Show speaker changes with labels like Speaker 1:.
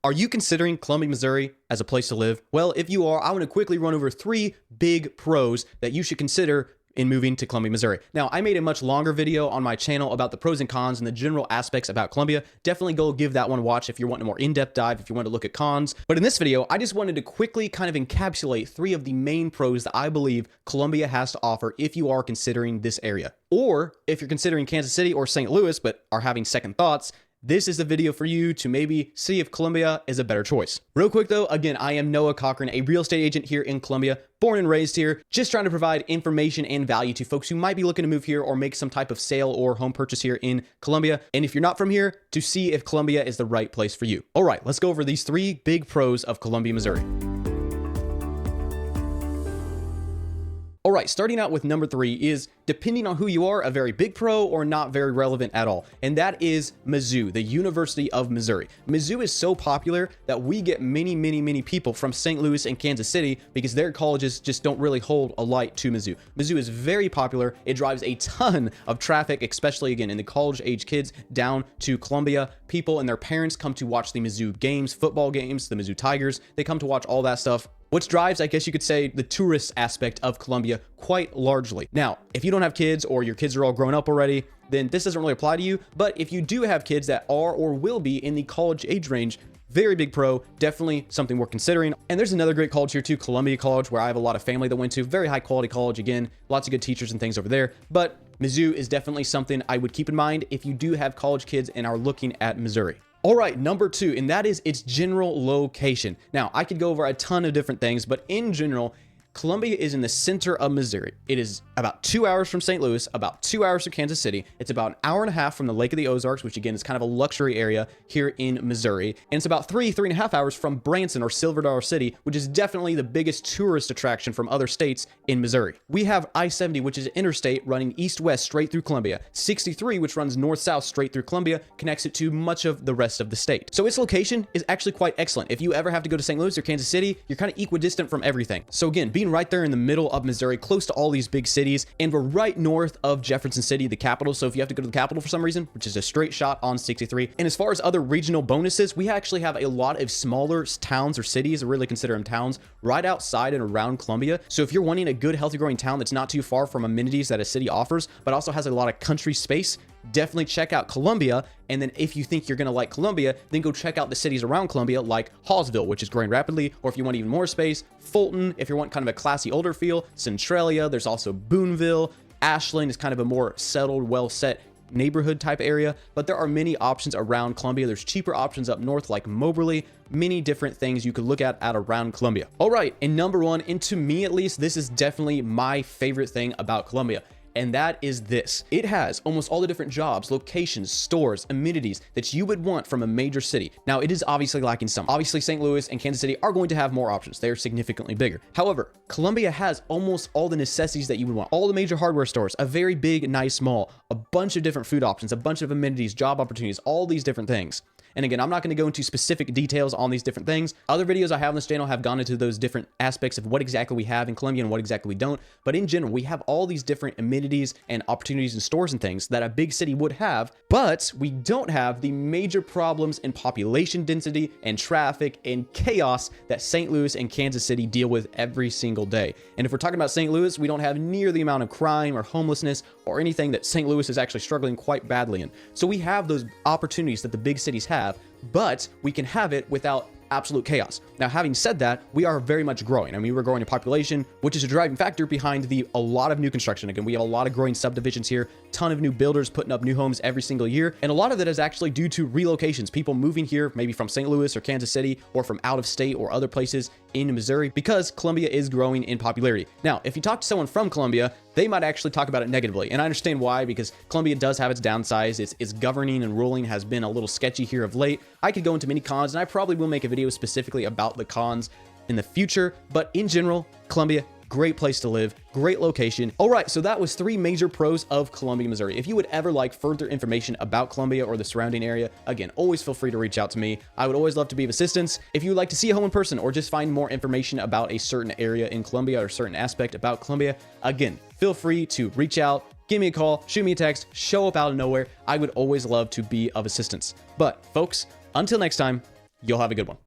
Speaker 1: Are you considering Columbia, Missouri as a place to live? Well, if you are, I want to quickly run over 3 big pros that you should consider in moving to Columbia, Missouri. Now, I made a much longer video on my channel about the pros and cons and the general aspects about Columbia. Definitely go give that one a watch if you're wanting a more in-depth dive, if you want to look at cons. But in this video, I just wanted to quickly kind of encapsulate 3 of the main pros that I believe Columbia has to offer if you are considering this area. Or if you're considering Kansas City or St. Louis but are having second thoughts, this is the video for you to maybe see if Columbia is a better choice. Real quick though, again, I am Noah Cochran, a real estate agent here in Columbia, born and raised here, just trying to provide information and value to folks who might be looking to move here or make some type of sale or home purchase here in Columbia. And if you're not from here, to see if Columbia is the right place for you. All right, let's go over these 3 big pros of Columbia, Missouri. All right, starting out with number 3 is, depending on who you are, a very big pro or not very relevant at all. And that is Mizzou, the University of Missouri. Mizzou is so popular that we get many people from St. Louis and Kansas City because their colleges just don't really hold a light to Mizzou. Mizzou is very popular. It drives a ton of traffic, especially again in the college age kids down to Columbia. People and their parents come to watch the Mizzou games, football games, the Mizzou Tigers. They come to watch all that stuff, which drives, I guess you could say, the tourist aspect of Columbia quite largely. Now, if you don't have kids or your kids are all grown up already, then this doesn't really apply to you. But if you do have kids that are or will be in the college age range, very big pro, definitely something worth considering. And there's another great college here too, Columbia College, where I have a lot of family that went to. Very high quality college, again, lots of good teachers and things over there. But Mizzou is definitely something I would keep in mind if you do have college kids and are looking at Missouri. All right, number 2, and that is its general location. Now, I could go over a ton of different things, but in general, Columbia is in the center of Missouri. It is about 2 hours from St. Louis, about 2 hours from Kansas City. It's about an hour and a half from the Lake of the Ozarks, which again is kind of a luxury area here in Missouri. And it's about 3.5 hours from Branson or Silver Dollar City, which is definitely the biggest tourist attraction from other states in Missouri. We have I-70, which is interstate running east-west straight through Columbia. 63, which runs north-south straight through Columbia, connects it to much of the rest of the state. So its location is actually quite excellent. If you ever have to go to St. Louis or Kansas City, you're kind of equidistant from everything. So again, being right there in the middle of Missouri, close to all these big cities, and we're right north of Jefferson City, the capital. So if you have to go to the capital for some reason, which is a straight shot on 63. And as far as other regional bonuses, we actually have a lot of smaller towns or cities, I really consider them towns, right outside and around Columbia. So if you're wanting a good, healthy growing town that's not too far from amenities that a city offers, but also has a lot of country space, definitely check out Columbia. And then if you think you're going to like Columbia, then go check out the cities around Columbia like Hallsville, which is growing rapidly. Or if you want even more space, Fulton, if you want kind of a classy older feel, Centralia. There's also Boonville. Ashland is kind of a more settled, well set neighborhood type area, but there are many options around Columbia. There's cheaper options up north like Moberly, many different things you could look at around Columbia. All right, and number 1, and to me at least, this is definitely my favorite thing about Columbia. And that is this. It has almost all the different jobs, locations, stores, amenities that you would want from a major city. Now, it is obviously lacking some. Obviously, St. Louis and Kansas City are going to have more options. They're significantly bigger. However, Columbia has almost all the necessities that you would want. All the major hardware stores, a very big, nice mall, a bunch of different food options, a bunch of amenities, job opportunities, all these different things. And again, I'm not going to go into specific details on these different things. Other videos I have on this channel have gone into those different aspects of what exactly we have in Columbia and what exactly we don't. But in general, we have all these different amenities and opportunities and stores and things that a big city would have, but we don't have the major problems in population density and traffic and chaos that St. Louis and Kansas City deal with every single day. And if we're talking about St. Louis, we don't have near the amount of crime or homelessness or anything that St. Louis is actually struggling quite badly in. So we have those opportunities that the big cities have, but we can have it without absolute chaos. Now, having said that, we are very much growing. I mean, we're growing in population, which is a driving factor behind a lot of new construction. Again, we have a lot of growing subdivisions here, ton of new builders putting up new homes every single year. And a lot of that is actually due to relocations, people moving here, maybe from St. Louis or Kansas City or from out of state or other places in Missouri, because Columbia is growing in popularity. Now, if you talk to someone from Columbia, they might actually talk about it negatively. And I understand why, because Columbia does have its downsides. Its governing and ruling has been a little sketchy here of late. I could go into many cons, and I probably will make a video specifically about the cons in the future. But in general, Columbia, great place to live, great location. All right, so that was 3 major pros of Columbia, Missouri. If you would ever like further information about Columbia or the surrounding area, again, always feel free to reach out to me. I would always love to be of assistance. If you would like to see a home in person or just find more information about a certain area in Columbia or a certain aspect about Columbia, again, feel free to reach out, give me a call, shoot me a text, show up out of nowhere. I would always love to be of assistance. But folks, until next time, You'll have a good one.